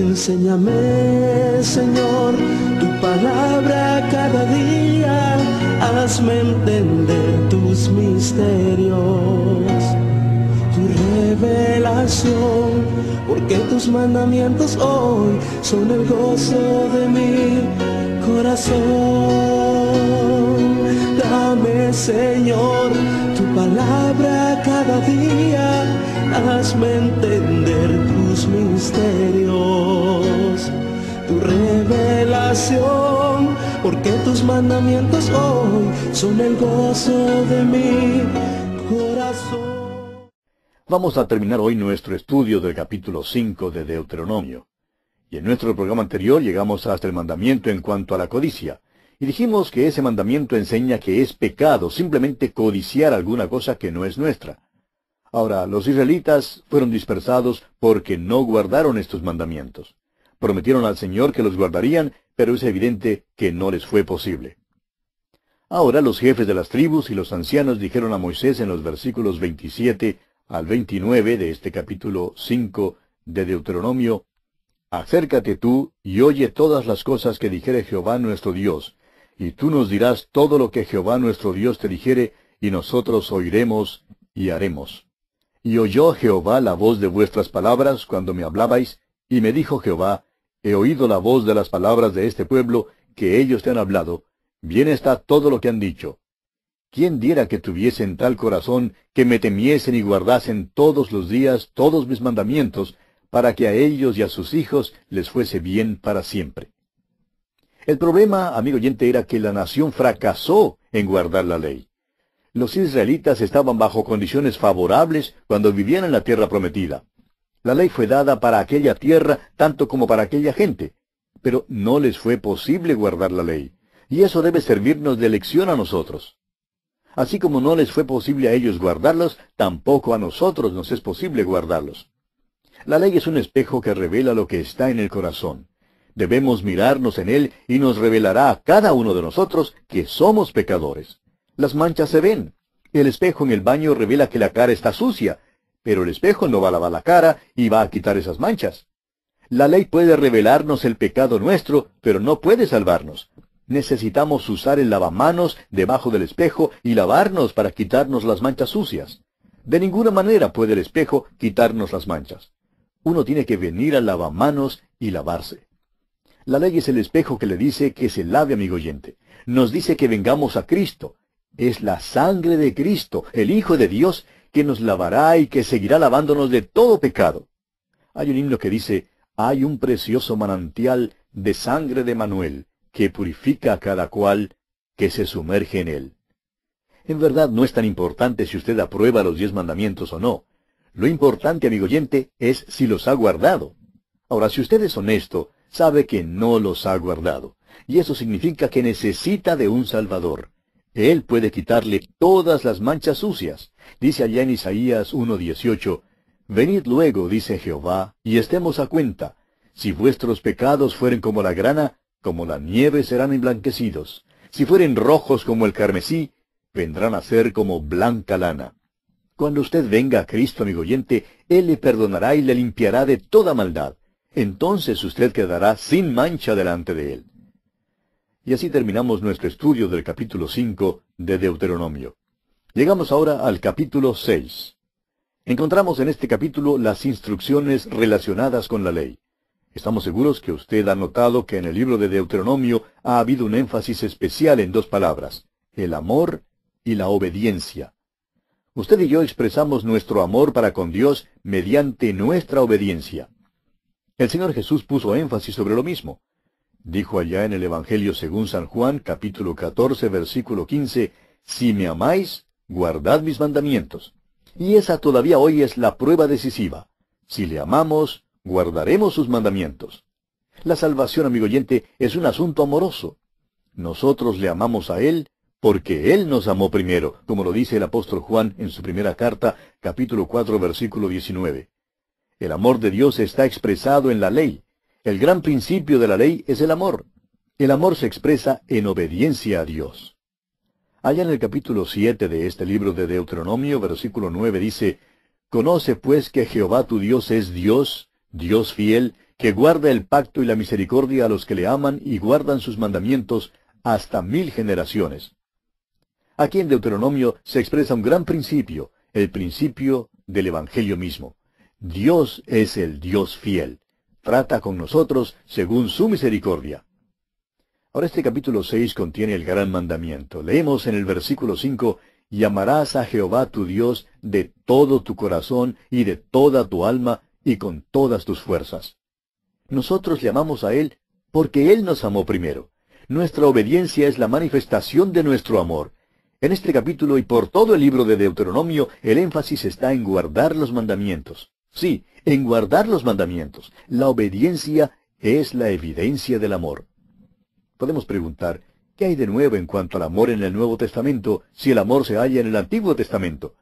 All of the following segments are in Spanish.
Enséñame, Señor, tu palabra cada día, hazme entender tus misterios, tu revelación, porque tus mandamientos hoy son el gozo de mi corazón. Dame, Señor, tu palabra cada día, hazme entender tus misterios, tu revelación, porque tus mandamientos hoy son el gozo de mi corazón. Vamos a terminar hoy nuestro estudio del capítulo 5 de Deuteronomio. Y en nuestro programa anterior llegamos hasta el mandamiento en cuanto a la codicia. Y dijimos que ese mandamiento enseña que es pecado simplemente codiciar alguna cosa que no es nuestra. Ahora, los israelitas fueron dispersados porque no guardaron estos mandamientos. Prometieron al Señor que los guardarían, pero es evidente que no les fue posible. Ahora los jefes de las tribus y los ancianos dijeron a Moisés en los versículos 27 al 29 de este capítulo 5 de Deuteronomio: Acércate tú y oye todas las cosas que dijere Jehová nuestro Dios, y tú nos dirás todo lo que Jehová nuestro Dios te dijere, y nosotros oiremos y haremos. Y oyó Jehová la voz de vuestras palabras cuando me hablabais, y me dijo Jehová: He oído la voz de las palabras de este pueblo, que ellos te han hablado, bien está todo lo que han dicho. ¿Quién diera que tuviesen tal corazón, que me temiesen y guardasen todos los días todos mis mandamientos, para que a ellos y a sus hijos les fuese bien para siempre? El problema, amigo oyente, era que la nación fracasó en guardar la ley. Los israelitas estaban bajo condiciones favorables cuando vivían en la tierra prometida. La ley fue dada para aquella tierra tanto como para aquella gente, pero no les fue posible guardar la ley, y eso debe servirnos de lección a nosotros. Así como no les fue posible a ellos guardarlos, tampoco a nosotros nos es posible guardarlos. La ley es un espejo que revela lo que está en el corazón. Debemos mirarnos en él y nos revelará a cada uno de nosotros que somos pecadores. Las manchas se ven. El espejo en el baño revela que la cara está sucia, pero el espejo no va a lavar la cara y va a quitar esas manchas. La ley puede revelarnos el pecado nuestro, pero no puede salvarnos. Necesitamos usar el lavamanos debajo del espejo y lavarnos para quitarnos las manchas sucias. De ninguna manera puede el espejo quitarnos las manchas. Uno tiene que venir al lavamanos y lavarse. La ley es el espejo que le dice que se lave, amigo oyente. Nos dice que vengamos a Cristo. Es la sangre de Cristo, el Hijo de Dios, que nos lavará y que seguirá lavándonos de todo pecado. Hay un himno que dice: hay un precioso manantial de sangre de Manuel, que purifica a cada cual que se sumerge en él. En verdad no es tan importante si usted aprueba los 10 mandamientos o no. Lo importante, amigo oyente, es si los ha guardado. Ahora, si usted es honesto, sabe que no los ha guardado. Y eso significa que necesita de un Salvador. Él puede quitarle todas las manchas sucias. Dice allá en Isaías 1:18, Venid luego, dice Jehová, y estemos a cuenta. Si vuestros pecados fueren como la grana, como la nieve serán emblanquecidos. Si fueren rojos como el carmesí, vendrán a ser como blanca lana. Cuando usted venga a Cristo, amigo oyente, Él le perdonará y le limpiará de toda maldad. Entonces usted quedará sin mancha delante de Él. Y así terminamos nuestro estudio del capítulo 5 de Deuteronomio. Llegamos ahora al capítulo 6. Encontramos en este capítulo las instrucciones relacionadas con la ley. Estamos seguros que usted ha notado que en el libro de Deuteronomio ha habido un énfasis especial en 2 palabras: el amor y la obediencia. Usted y yo expresamos nuestro amor para con Dios mediante nuestra obediencia. El Señor Jesús puso énfasis sobre lo mismo. Dijo allá en el Evangelio según San Juan, capítulo 14, versículo 15, Si me amáis, guardad mis mandamientos. Y esa todavía hoy es la prueba decisiva. Si le amamos, guardaremos sus mandamientos. La salvación, amigo oyente, es un asunto amoroso. Nosotros le amamos a Él porque Él nos amó primero, como lo dice el apóstol Juan en su primera carta, capítulo 4, versículo 19. El amor de Dios está expresado en la ley. El gran principio de la ley es el amor. El amor se expresa en obediencia a Dios. Allá en el capítulo 7 de este libro de Deuteronomio, versículo 9 dice, Conoce pues que Jehová tu Dios es Dios, Dios fiel, que guarda el pacto y la misericordia a los que le aman y guardan sus mandamientos hasta 1000 generaciones. Aquí en Deuteronomio se expresa un gran principio, el principio del Evangelio mismo. Dios es el Dios fiel. Trata con nosotros según su misericordia. Ahora este capítulo 6 contiene el gran mandamiento. Leemos en el versículo 5, y amarás a Jehová tu Dios de todo tu corazón y de toda tu alma y con todas tus fuerzas. Nosotros le amamos a Él porque Él nos amó primero. Nuestra obediencia es la manifestación de nuestro amor. En este capítulo y por todo el libro de Deuteronomio, el énfasis está en guardar los mandamientos. Sí, en guardar los mandamientos. La obediencia es la evidencia del amor. Podemos preguntar, ¿qué hay de nuevo en cuanto al amor en el Nuevo Testamento si el amor se halla en el Antiguo Testamento?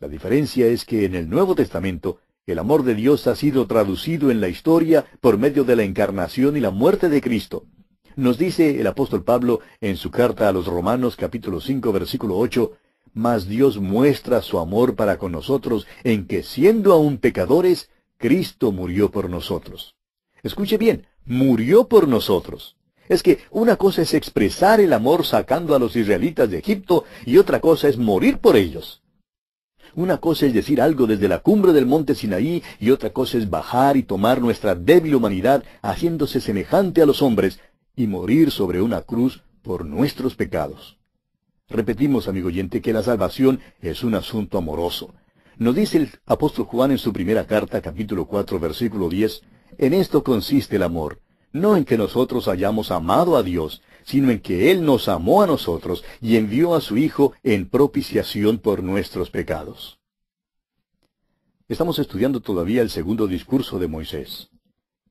La diferencia es que en el Nuevo Testamento, el amor de Dios ha sido traducido en la historia por medio de la encarnación y la muerte de Cristo. Nos dice el apóstol Pablo en su carta a los Romanos capítulo 5 versículo 8, «Mas Dios muestra su amor para con nosotros en que siendo aún pecadores, Cristo murió por nosotros». Escuche bien, murió por nosotros. Es que una cosa es expresar el amor sacando a los israelitas de Egipto y otra cosa es morir por ellos. Una cosa es decir algo desde la cumbre del monte Sinaí y otra cosa es bajar y tomar nuestra débil humanidad haciéndose semejante a los hombres y morir sobre una cruz por nuestros pecados. Repetimos, amigo oyente, que la salvación es un asunto amoroso. Nos dice el apóstol Juan en su primera carta, capítulo 4, versículo 10, «En esto consiste el amor, no en que nosotros hayamos amado a Dios, sino en que Él nos amó a nosotros y envió a su Hijo en propiciación por nuestros pecados». Estamos estudiando todavía el segundo discurso de Moisés.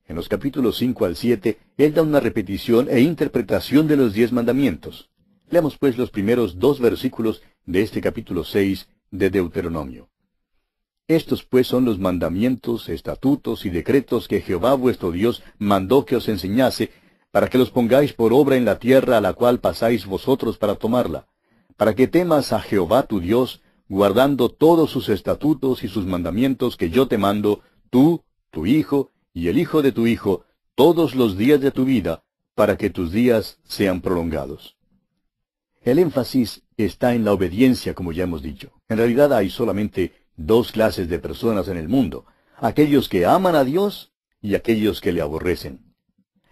En los capítulos 5 al 7, él da una repetición e interpretación de los 10 mandamientos. Leamos pues los primeros 2 versículos de este capítulo 6 de Deuteronomio. Estos pues son los mandamientos, estatutos y decretos que Jehová vuestro Dios mandó que os enseñase, para que los pongáis por obra en la tierra a la cual pasáis vosotros para tomarla, para que temas a Jehová tu Dios, guardando todos sus estatutos y sus mandamientos que yo te mando, tú, tu hijo y el hijo de tu hijo, todos los días de tu vida, para que tus días sean prolongados. El énfasis está en la obediencia, como ya hemos dicho. En realidad hay solamente 2 clases de personas en el mundo, aquellos que aman a Dios y aquellos que le aborrecen.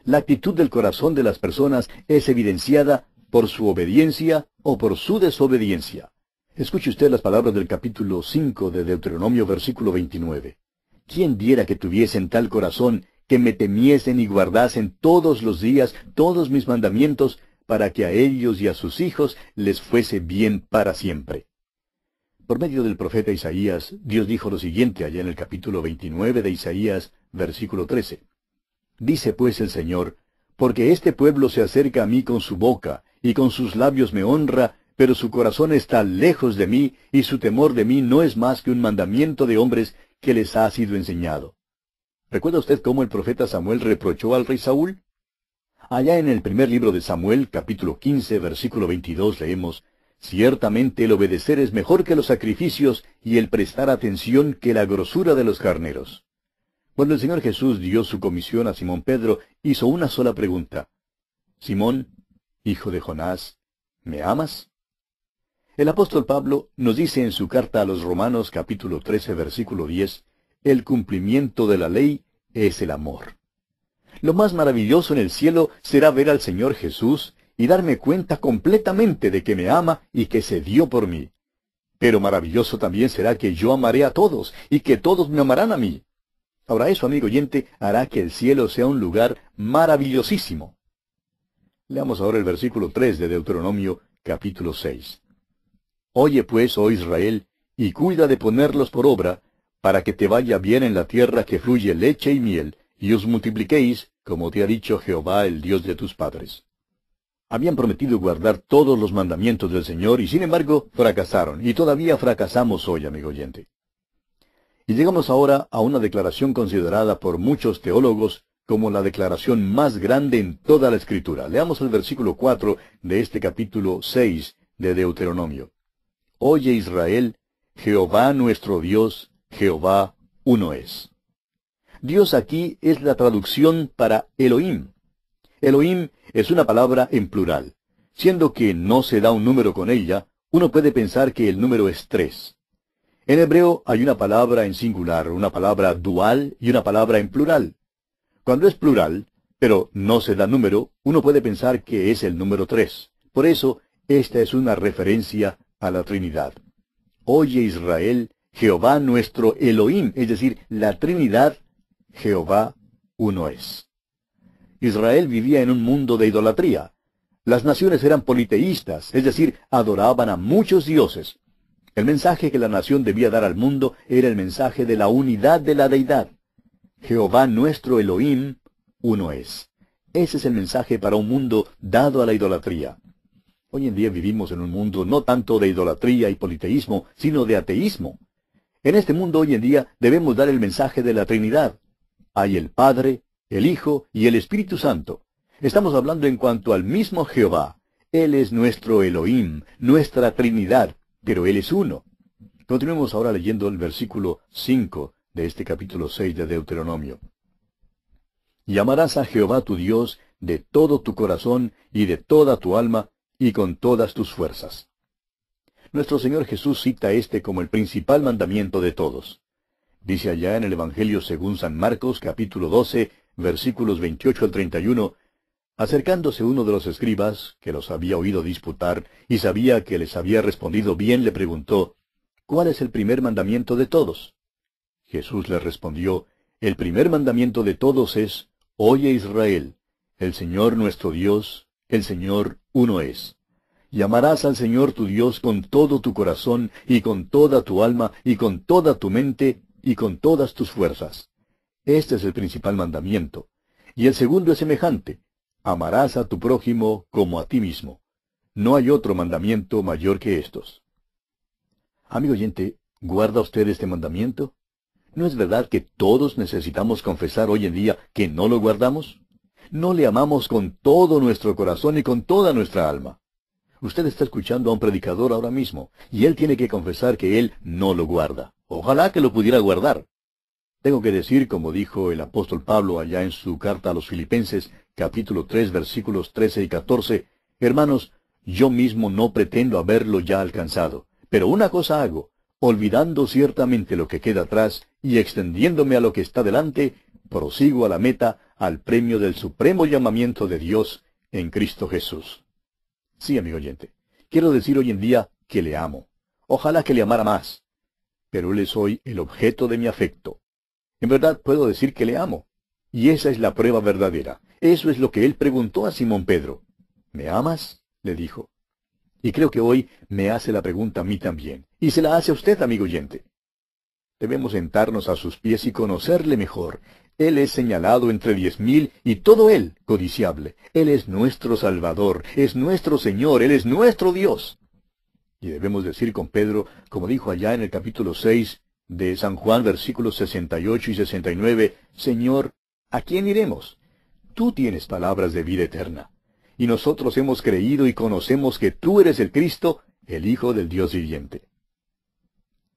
La actitud del corazón de las personas es evidenciada por su obediencia o por su desobediencia. Escuche usted las palabras del capítulo 5 de Deuteronomio, versículo 29. ¿Quién diera que tuviesen tal corazón, que me temiesen y guardasen todos los días todos mis mandamientos, para que a ellos y a sus hijos les fuese bien para siempre? Por medio del profeta Isaías, Dios dijo lo siguiente allá en el capítulo 29 de Isaías, versículo 13. Dice pues el Señor, porque este pueblo se acerca a mí con su boca, y con sus labios me honra, pero su corazón está lejos de mí, y su temor de mí no es más que un mandamiento de hombres que les ha sido enseñado. ¿Recuerda usted cómo el profeta Samuel reprochó al rey Saúl? Allá en el primer libro de Samuel, capítulo 15, versículo 22, leemos, «Ciertamente el obedecer es mejor que los sacrificios, y el prestar atención que la grosura de los carneros». Cuando el Señor Jesús dio su comisión a Simón Pedro, hizo una sola pregunta. «Simón, hijo de Jonás, ¿me amas?». El apóstol Pablo nos dice en su carta a los Romanos, capítulo 13, versículo 10, «El cumplimiento de la ley es el amor». Lo más maravilloso en el cielo será ver al Señor Jesús y darme cuenta completamente de que me ama y que se dio por mí. Pero maravilloso también será que yo amaré a todos y que todos me amarán a mí. Ahora eso, amigo oyente, hará que el cielo sea un lugar maravillosísimo. Leamos ahora el versículo 3 de Deuteronomio, capítulo 6. «Oye pues, oh Israel, y cuida de ponerlos por obra, para que te vaya bien en la tierra que fluye leche y miel, y os multipliquéis, como te ha dicho Jehová, el Dios de tus padres». Habían prometido guardar todos los mandamientos del Señor y sin embargo fracasaron, y todavía fracasamos hoy, amigo oyente. Y llegamos ahora a una declaración considerada por muchos teólogos como la declaración más grande en toda la Escritura. Leamos el versículo 4 de este capítulo 6 de Deuteronomio. «Oye Israel, Jehová nuestro Dios, Jehová uno es». Dios aquí es la traducción para Elohim. Elohim es una palabra en plural. Siendo que no se da un número con ella, uno puede pensar que el número es 3. En hebreo hay una palabra en singular, una palabra dual y una palabra en plural. Cuando es plural, pero no se da número, uno puede pensar que es el número 3. Por eso, esta es una referencia a la Trinidad. Oye Israel, Jehová nuestro Elohim, es decir, la Trinidad, Jehová uno es. Israel vivía en un mundo de idolatría. Las naciones eran politeístas, es decir, adoraban a muchos dioses. El mensaje que la nación debía dar al mundo era el mensaje de la unidad de la deidad. Jehová nuestro Elohim, uno es. Ese es el mensaje para un mundo dado a la idolatría. Hoy en día vivimos en un mundo no tanto de idolatría y politeísmo, sino de ateísmo. En este mundo hoy en día debemos dar el mensaje de la Trinidad. Hay el Padre, el Hijo y el Espíritu Santo. Estamos hablando en cuanto al mismo Jehová. Él es nuestro Elohim, nuestra Trinidad, pero Él es uno. Continuemos ahora leyendo el versículo 5 de este capítulo 6 de Deuteronomio. Y amarás a Jehová tu Dios de todo tu corazón y de toda tu alma y con todas tus fuerzas. Nuestro Señor Jesús cita este como el principal mandamiento de todos. Dice allá en el Evangelio según San Marcos, capítulo 12, versículos 28 al 31, acercándose uno de los escribas, que los había oído disputar, y sabía que les había respondido bien, le preguntó, ¿cuál es el primer mandamiento de todos? Jesús le respondió, el primer mandamiento de todos es, Oye Israel, el Señor nuestro Dios, el Señor uno es. Y amarás al Señor tu Dios con todo tu corazón, y con toda tu alma, y con toda tu mente, y con todas tus fuerzas. Este es el principal mandamiento. Y el segundo es semejante. Amarás a tu prójimo como a ti mismo. No hay otro mandamiento mayor que estos. Amigo oyente, ¿guarda usted este mandamiento? ¿No es verdad que todos necesitamos confesar hoy en día que no lo guardamos? No le amamos con todo nuestro corazón y con toda nuestra alma. Usted está escuchando a un predicador ahora mismo, y él tiene que confesar que él no lo guarda. Ojalá que lo pudiera guardar. Tengo que decir, como dijo el apóstol Pablo allá en su carta a los Filipenses, capítulo 3, versículos 13 y 14, hermanos, yo mismo no pretendo haberlo ya alcanzado, pero una cosa hago, olvidando ciertamente lo que queda atrás y extendiéndome a lo que está delante, prosigo a la meta, al premio del supremo llamamiento de Dios en Cristo Jesús. Sí, amigo oyente, quiero decir hoy en día que le amo. Ojalá que le amara más. Pero él es hoy el objeto de mi afecto. En verdad puedo decir que le amo. Y esa es la prueba verdadera. Eso es lo que él preguntó a Simón Pedro. ¿Me amas?, le dijo. Y creo que hoy me hace la pregunta a mí también. Y se la hace a usted, amigo oyente. Debemos sentarnos a sus pies y conocerle mejor. Él es señalado entre 10,000 y todo él codiciable. Él es nuestro Salvador, es nuestro Señor, Él es nuestro Dios. Y debemos decir con Pedro, como dijo allá en el capítulo 6 de San Juan, versículos 68 y 69, Señor, ¿a quién iremos? Tú tienes palabras de vida eterna. Y nosotros hemos creído y conocemos que tú eres el Cristo, el Hijo del Dios viviente.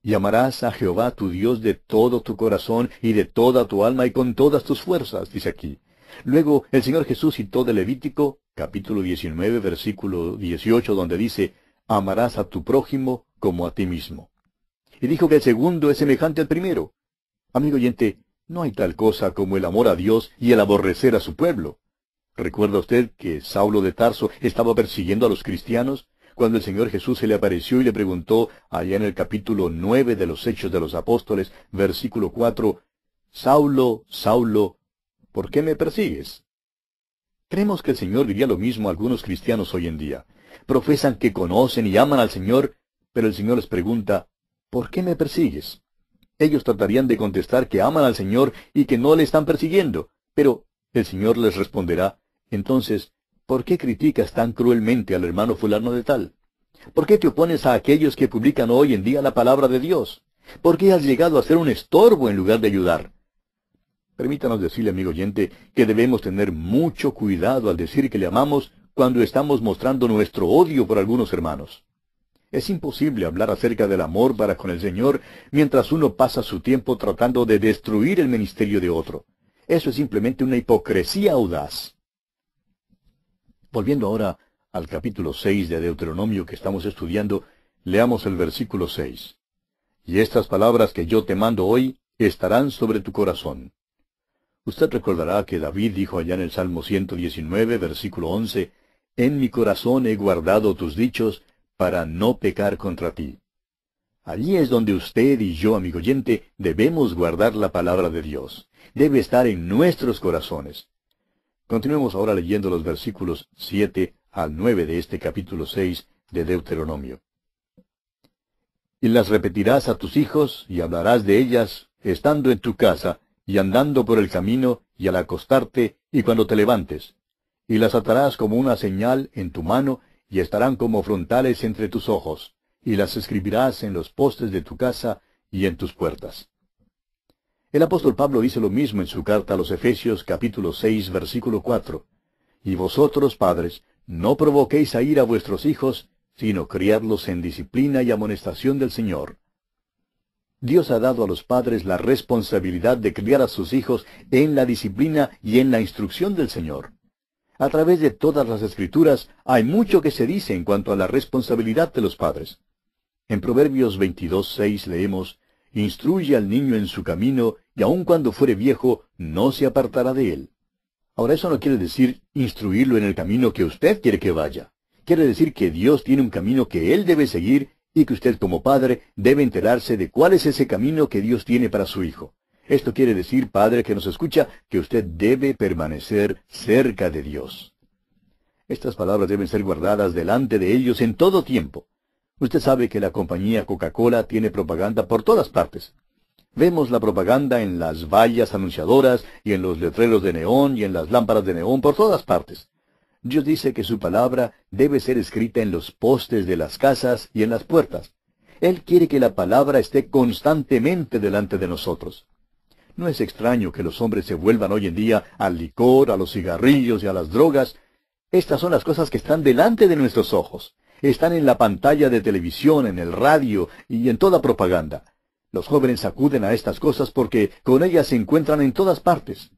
Y amarás a Jehová tu Dios de todo tu corazón y de toda tu alma y con todas tus fuerzas, dice aquí. Luego el Señor Jesús citó de Levítico, capítulo 19, versículo 18, donde dice, amarás a tu prójimo como a ti mismo. Y dijo que el segundo es semejante al primero. Amigo oyente, no hay tal cosa como el amor a Dios y el aborrecer a su pueblo. ¿Recuerda usted que Saulo de Tarso estaba persiguiendo a los cristianos? Cuando el Señor Jesús se le apareció y le preguntó, allá en el capítulo 9 de los Hechos de los Apóstoles, versículo 4, Saulo, Saulo, ¿por qué me persigues? Creemos que el Señor diría lo mismo a algunos cristianos hoy en día. Profesan que conocen y aman al Señor, pero el Señor les pregunta, ¿por qué me persigues? Ellos tratarían de contestar que aman al Señor y que no le están persiguiendo, pero el Señor les responderá, entonces, ¿por qué criticas tan cruelmente al hermano fulano de tal? ¿Por qué te opones a aquellos que publican hoy en día la palabra de Dios? ¿Por qué has llegado a ser un estorbo en lugar de ayudar? Permítanos decirle, amigo oyente, que debemos tener mucho cuidado al decir que le amamos cuando estamos mostrando nuestro odio por algunos hermanos. Es imposible hablar acerca del amor para con el Señor mientras uno pasa su tiempo tratando de destruir el ministerio de otro. Eso es simplemente una hipocresía audaz. Volviendo ahora al capítulo 6 de Deuteronomio que estamos estudiando, leamos el versículo 6. Y estas palabras que yo te mando hoy estarán sobre tu corazón. Usted recordará que David dijo allá en el Salmo 119, versículo 11, En mi corazón he guardado tus dichos para no pecar contra ti. Allí es donde usted y yo, amigo oyente, debemos guardar la palabra de Dios. Debe estar en nuestros corazones. Continuemos ahora leyendo los versículos 7 al 9 de este capítulo 6 de Deuteronomio. Y las repetirás a tus hijos, y hablarás de ellas, estando en tu casa, y andando por el camino, y al acostarte, y cuando te levantes. Y las atarás como una señal en tu mano, y estarán como frontales entre tus ojos, y las escribirás en los postes de tu casa y en tus puertas. El apóstol Pablo dice lo mismo en su carta a los Efesios capítulo 6, versículo 4. Y vosotros, padres, no provoquéis a ira a vuestros hijos, sino criadlos en disciplina y amonestación del Señor. Dios ha dado a los padres la responsabilidad de criar a sus hijos en la disciplina y en la instrucción del Señor. A través de todas las Escrituras hay mucho que se dice en cuanto a la responsabilidad de los padres. En Proverbios 22:6 leemos, Instruye al niño en su camino, y aun cuando fuere viejo, no se apartará de él. Ahora, eso no quiere decir instruirlo en el camino que usted quiere que vaya. Quiere decir que Dios tiene un camino que él debe seguir y que usted como padre debe enterarse de cuál es ese camino que Dios tiene para su hijo. Esto quiere decir, padre que nos escucha, que usted debe permanecer cerca de Dios. Estas palabras deben ser guardadas delante de ellos en todo tiempo. Usted sabe que la compañía Coca-Cola tiene propaganda por todas partes. Vemos la propaganda en las vallas anunciadoras y en los letreros de neón y en las lámparas de neón por todas partes. Dios dice que su palabra debe ser escrita en los postes de las casas y en las puertas. Él quiere que la palabra esté constantemente delante de nosotros. No es extraño que los hombres se vuelvan hoy en día al licor, a los cigarrillos y a las drogas. Estas son las cosas que están delante de nuestros ojos. Están en la pantalla de televisión, en el radio y en toda propaganda. Los jóvenes acuden a estas cosas porque con ellas se encuentran en todas partes.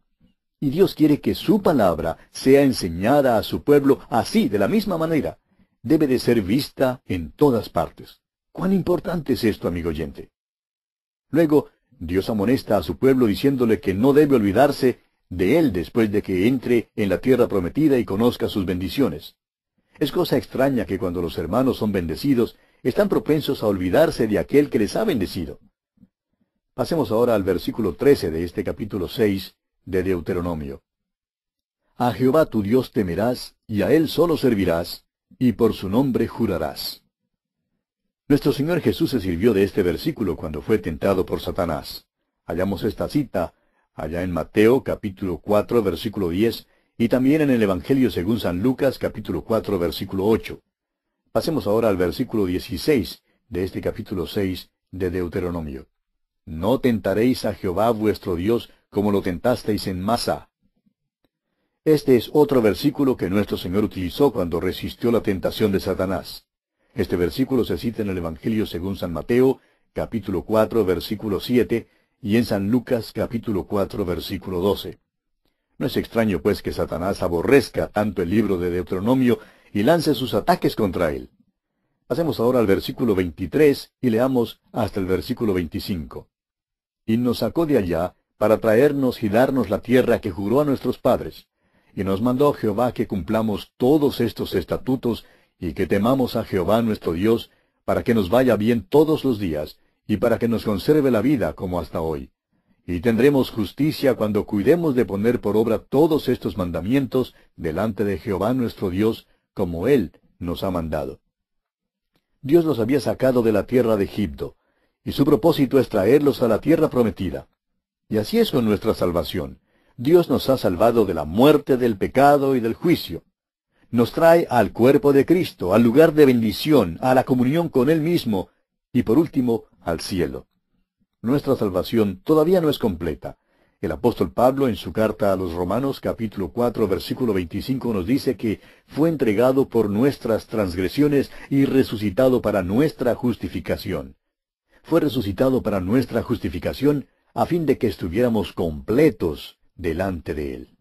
Y Dios quiere que su palabra sea enseñada a su pueblo así, de la misma manera. Debe de ser vista en todas partes. ¿Cuán importante es esto, amigo oyente? Luego, Dios amonesta a su pueblo diciéndole que no debe olvidarse de él después de que entre en la tierra prometida y conozca sus bendiciones. Es cosa extraña que cuando los hermanos son bendecidos, están propensos a olvidarse de aquel que les ha bendecido. Pasemos ahora al versículo 13 de este capítulo 6 de Deuteronomio. A Jehová tu Dios temerás, y a él solo servirás, y por su nombre jurarás. Nuestro Señor Jesús se sirvió de este versículo cuando fue tentado por Satanás. Hallamos esta cita allá en Mateo capítulo 4 versículo 10 y también en el Evangelio según San Lucas capítulo 4 versículo 8. Pasemos ahora al versículo 16 de este capítulo 6 de Deuteronomio. No tentaréis a Jehová vuestro Dios como lo tentasteis en Masá. Este es otro versículo que nuestro Señor utilizó cuando resistió la tentación de Satanás. Este versículo se cita en el Evangelio según San Mateo, capítulo 4, versículo 7, y en San Lucas, capítulo 4, versículo 12. No es extraño, pues, que Satanás aborrezca tanto el libro de Deuteronomio y lance sus ataques contra él. Pasemos ahora al versículo 23 y leamos hasta el versículo 25. Y nos sacó de allá para traernos y darnos la tierra que juró a nuestros padres. Y nos mandó Jehová que cumplamos todos estos estatutos y que temamos a Jehová nuestro Dios, para que nos vaya bien todos los días, y para que nos conserve la vida como hasta hoy. Y tendremos justicia cuando cuidemos de poner por obra todos estos mandamientos delante de Jehová nuestro Dios, como Él nos ha mandado. Dios los había sacado de la tierra de Egipto, y su propósito es traerlos a la tierra prometida. Y así es con nuestra salvación. Dios nos ha salvado de la muerte, del pecado y del juicio. Nos trae al cuerpo de Cristo, al lugar de bendición, a la comunión con Él mismo, y por último, al cielo. Nuestra salvación todavía no es completa. El apóstol Pablo, en su carta a los Romanos, capítulo 4, versículo 25, nos dice que fue entregado por nuestras transgresiones y resucitado para nuestra justificación. Fue resucitado para nuestra justificación a fin de que estuviéramos completos delante de Él.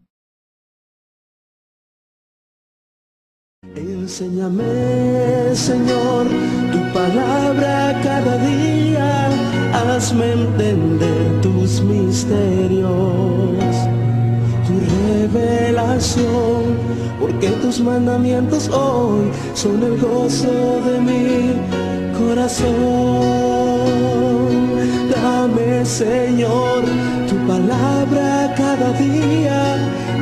Enséñame, Señor, tu palabra cada día, hazme entender tus misterios, tu revelación, porque tus mandamientos hoy son el gozo de mi corazón. Dame, Señor, tu palabra cada día,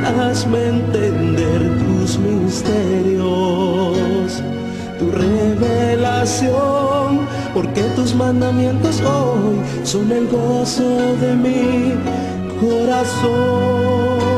hazme entender tus misterios, tu revelación, porque tus mandamientos hoy son el gozo de mi corazón.